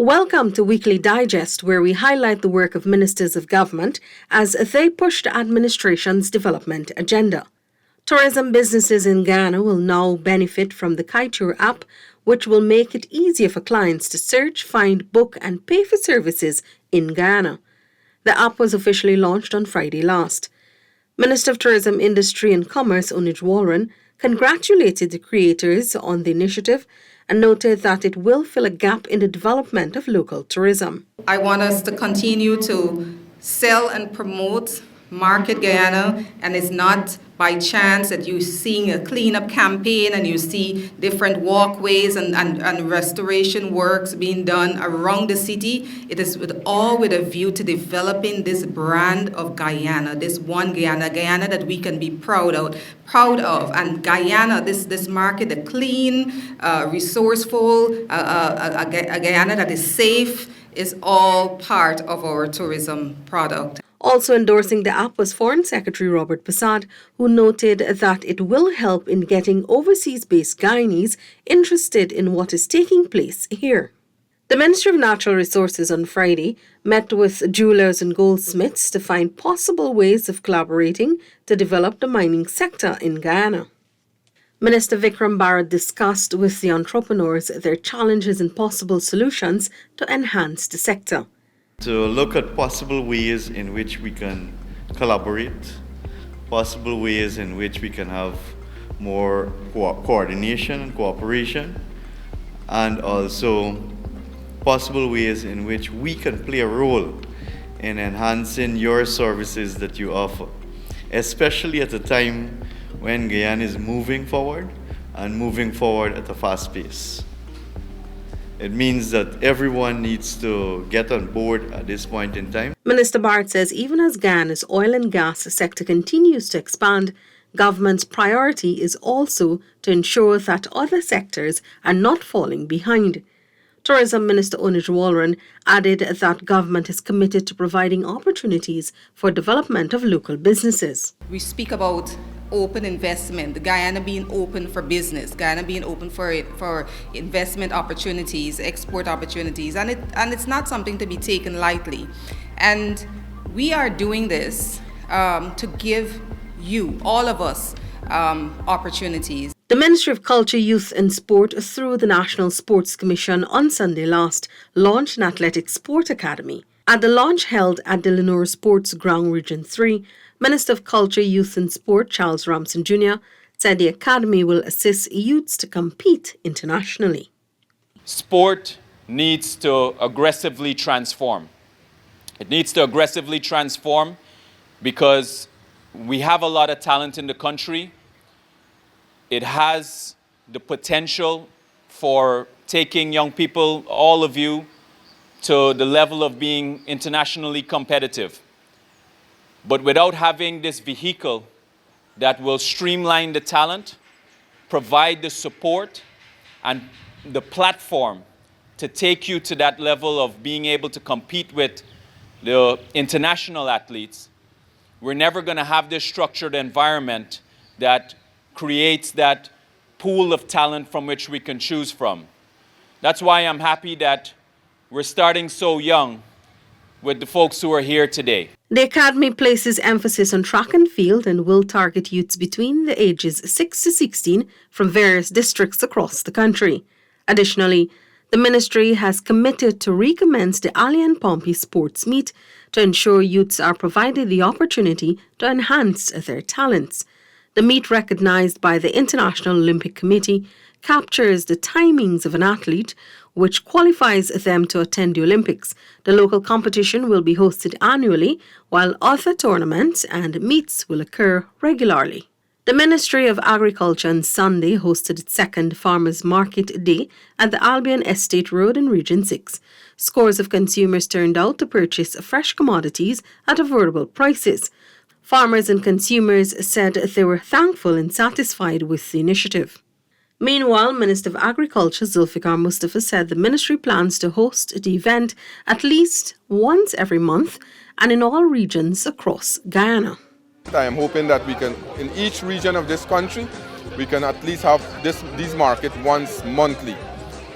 Welcome to Weekly Digest, where we highlight the work of ministers of government as they push the administration's development agenda. Tourism businesses in Ghana will now benefit from the Kaitour app, which will make it easier for clients to search, find, book, and pay for services in Ghana. The app was officially launched on Friday last. Minister of Tourism, Industry and Commerce, Onij Walren, congratulated the creators on the initiative and noted that it will fill a gap in the development of local tourism. I want us to continue to sell and promote Market Guyana, and it's not by chance that you're seeing a cleanup campaign and you see different walkways and restoration works being done around the city. It is with a view to developing this brand of Guyana, this one Guyana that we can be proud of. And Guyana, this market, a clean, resourceful, a Guyana that is safe, is all part of our tourism product. Also endorsing the app was Foreign Secretary Robert Passad, who noted that it will help in getting overseas-based Guyanese interested in what is taking place here. The Ministry of Natural Resources on Friday met with jewelers and goldsmiths to find possible ways of collaborating to develop the mining sector in Guyana. Minister Vikram Bharat discussed with the entrepreneurs their challenges and possible solutions to enhance the sector. To look at possible ways in which we can collaborate, possible ways in which we can have more coordination and cooperation, and also possible ways in which we can play a role in enhancing your services that you offer, especially at a time when Guyana is moving forward and moving forward at a fast pace. It means that everyone needs to get on board at this point in time. Minister Bharat says even as Guyana's oil and gas sector continues to expand, government's priority is also to ensure that other sectors are not falling behind. Tourism Minister Onij Walren added that government is committed to providing opportunities for development of local businesses. We speak about open investment, Guyana being open for business, Guyana being open for investment opportunities, export opportunities, and it's not something to be taken lightly. And we are doing this to give you, all of us, opportunities. The Ministry of Culture, Youth and Sport, through the National Sports Commission on Sunday last, launched an athletic sport academy. At the launch held at the Lenore Sports Ground Region 3, Minister of Culture, Youth and Sport Charles Ramson Jr. said the academy will assist youths to compete internationally. Sport needs to aggressively transform. It needs to aggressively transform because we have a lot of talent in the country. It has the potential for taking young people, all of you, to the level of being internationally competitive. But without having this vehicle that will streamline the talent, provide the support and the platform to take you to that level of being able to compete with the international athletes, we're never going to have this structured environment that creates that pool of talent from which we can choose from. That's why I'm happy that we're starting so young with the folks who are here today. The academy places emphasis on track and field and will target youths between the ages 6 to 16 from various districts across the country. Additionally, the ministry has committed to recommence the Ali and Pompey Sports Meet to ensure youths are provided the opportunity to enhance their talents. The meet, recognized by the International Olympic Committee, captures the timings of an athlete, which qualifies them to attend the Olympics. The local competition will be hosted annually, while other tournaments and meets will occur regularly. The Ministry of Agriculture on Sunday hosted its second Farmers Market Day at the Albion Estate Road in Region 6. Scores of consumers turned out to purchase fresh commodities at affordable prices. Farmers and consumers said they were thankful and satisfied with the initiative. Meanwhile, Minister of Agriculture Zulfikar Mustafa said the ministry plans to host the event at least once every month and in all regions across Guyana. I am hoping that we can, in each region of this country, we can at least have these markets once monthly.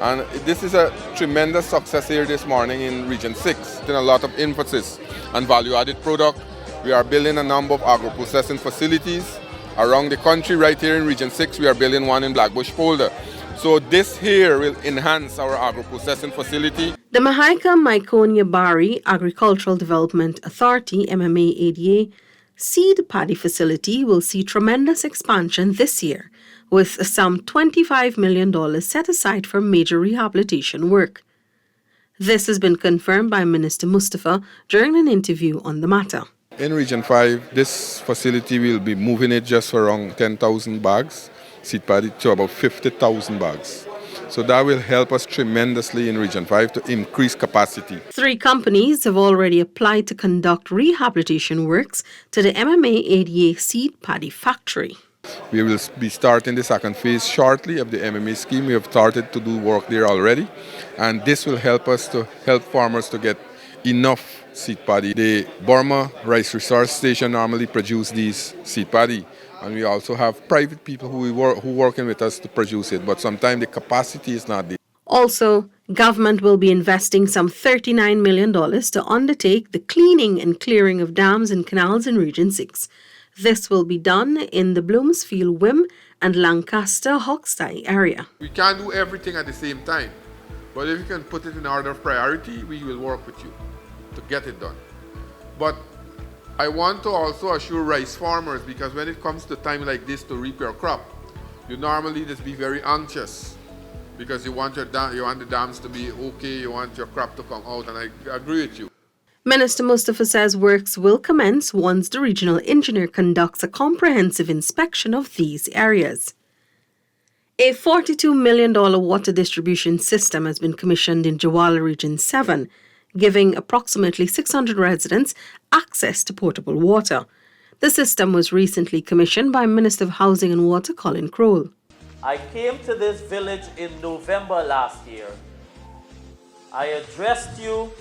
And this is a tremendous success here this morning in Region 6. There's a lot of emphasis on value-added product. We are building a number of agro-processing facilities around the country. Right here in Region 6, we are building one in Blackbush Polder. So this here will enhance our agro-processing facility. The Mahaika Bari Agricultural Development Authority, MMA-ADA, seed paddy facility will see tremendous expansion this year, with some $25 million set aside for major rehabilitation work. This has been confirmed by Minister Mustafa during an interview on the matter. In Region 5, this facility will be moving it just for around 10,000 bags, seed paddy, to about 50,000 bags. So that will help us tremendously in Region 5 to increase capacity. 3 companies have already applied to conduct rehabilitation works to the MMA-ADA seed paddy factory. We will be starting the second phase shortly of the MMA scheme. We have started to do work there already, and this will help us to help farmers to get enough seed paddy. The Burma Rice Resource Station normally produce these seed paddy, and we also have private people who working with us to produce it, but sometimes the capacity is not there. Also, government will be investing some $39 million to undertake the cleaning and clearing of dams and canals in Region 6. This will be done in the Bloomsfield, Wim and Lancaster Hoxtie area. We can't do everything at the same time, but if you can put it in order of priority, we will work with you to get it done. But I want to also assure rice farmers, because when it comes to time like this to reap your crop, you normally just be very anxious because you want the dams to be okay, you want your crop to come out, and I agree with you. Minister Mustafa says works will commence once the regional engineer conducts a comprehensive inspection of these areas. A $42 million water distribution system has been commissioned in Jawala Region 7, giving approximately 600 residents access to potable water. The system was recently commissioned by Minister of Housing and Water Colin Crowell. I came to this village in November last year. I addressed you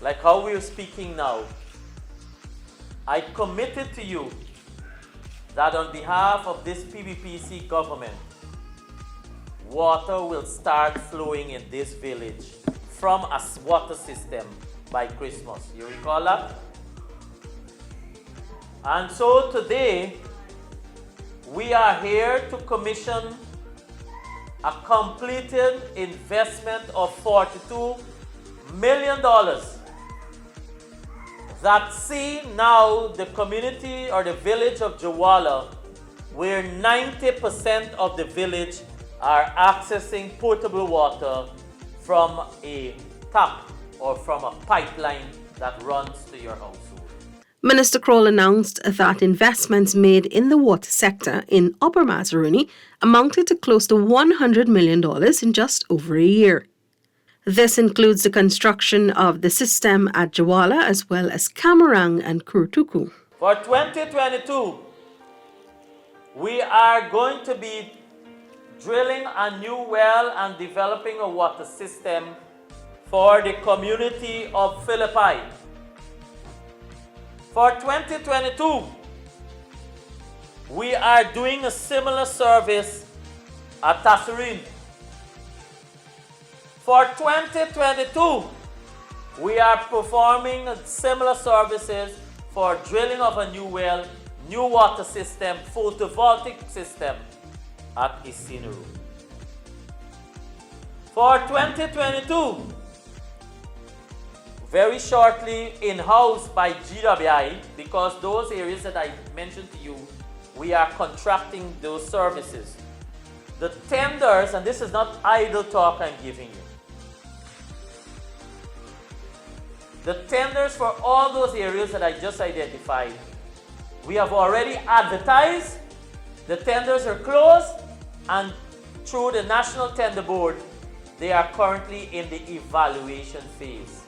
like how we are speaking now. I committed to you that on behalf of this PPPC government, water will start flowing in this village from a water system by Christmas. You recall that? And so today, we are here to commission a completed investment of $42 million that see now the community or the village of Jawala, where 90% of the village are accessing potable water from a tap or from a pipeline that runs to your household. Minister Crowell announced that investments made in the water sector in Upper Mazaruni amounted to close to $100 million in just over a year. This includes the construction of the system at Jawala as well as Kamarang and Kurtuku. For 2022, we are going to be drilling a new well and developing a water system for the community of Philippi. For 2022, we are doing a similar service at Tasserine. For 2022, we are performing similar services for drilling of a new well, new water system, photovoltaic system at Isinuru. For 2022, very shortly in-house by GWI, because those areas that I mentioned to you, we are contracting those services. The tenders, and this is not idle talk I'm giving you, the tenders for all those areas that I just identified, we have already advertised, the tenders are closed, and through the National Tender Board, they are currently in the evaluation phase.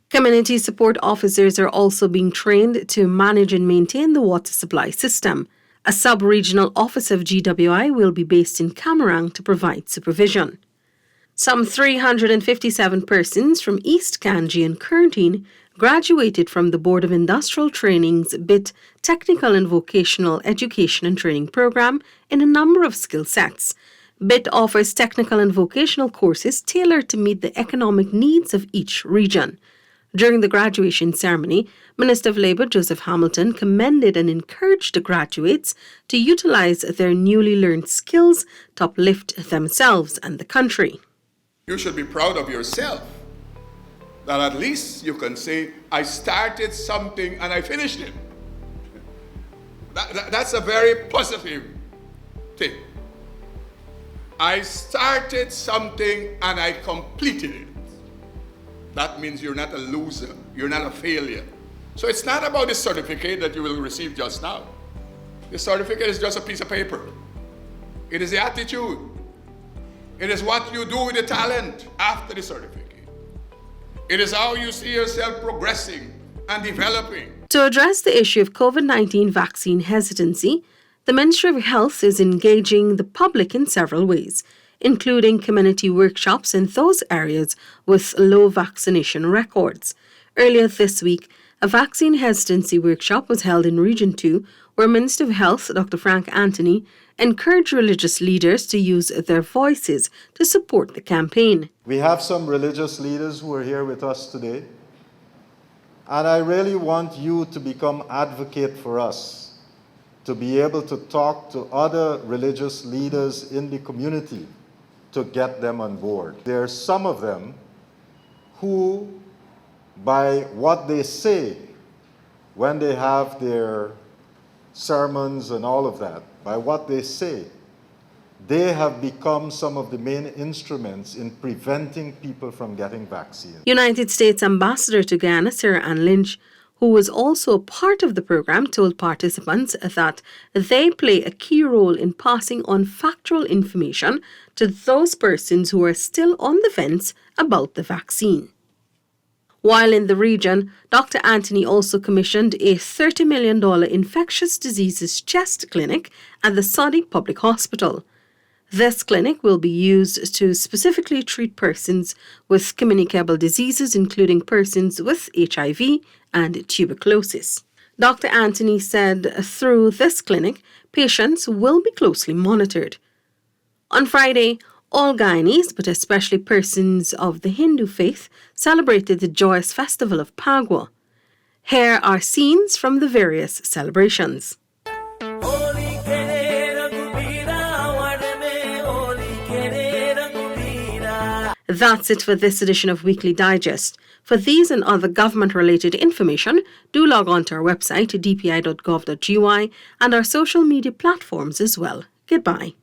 Community support officers are also being trained to manage and maintain the water supply system. A sub-regional office of GWI will be based in Kamarang to provide supervision. Some 357 persons from East Kanji and Curtin graduated from the Board of Industrial Training's BIT Technical and Vocational Education and Training Program in a number of skill sets. BIT offers technical and vocational courses tailored to meet the economic needs of each region. During the graduation ceremony, Minister of Labour Joseph Hamilton commended and encouraged the graduates to utilize their newly learned skills to uplift themselves and the country. You should be proud of yourself, that at least you can say, I started something and I finished it. That's a very positive thing. I started something and I completed it. That means you're not a loser, you're not a failure. So it's not about the certificate that you will receive just now. The certificate is just a piece of paper. It is the attitude. It is what you do with the talent after the certificate. It is how you see yourself progressing and developing. To address the issue of COVID-19 vaccine hesitancy, the Ministry of Health is engaging the public in several ways, including community workshops in those areas with low vaccination records. Earlier this week, a vaccine hesitancy workshop was held in Region 2, where Minister of Health Dr. Frank Anthony encouraged religious leaders to use their voices to support the campaign. We have some religious leaders who are here with us today, and I really want you to become advocate for us, to be able to talk to other religious leaders in the community to get them on board. There are some of them who, by what they say when they have their sermons and all of that, by what they say, they have become some of the main instruments in preventing people from getting vaccines. United States Ambassador to Ghana, Sarah Ann Lynch, who was also a part of the program, told participants that they play a key role in passing on factual information to those persons who are still on the fence about the vaccine. While in the region, Dr. Anthony also commissioned a $30 million infectious diseases chest clinic at the Saudi Public Hospital. This clinic will be used to specifically treat persons with communicable diseases, including persons with HIV and tuberculosis. Dr. Anthony said through this clinic, patients will be closely monitored. On Friday, all Guyanese, but especially persons of the Hindu faith, celebrated the joyous festival of Pagwa. Here are scenes from the various celebrations. That's it for this edition of Weekly Digest. For these and other government-related information, do log on to our website, dpi.gov.gy, and our social media platforms as well. Goodbye.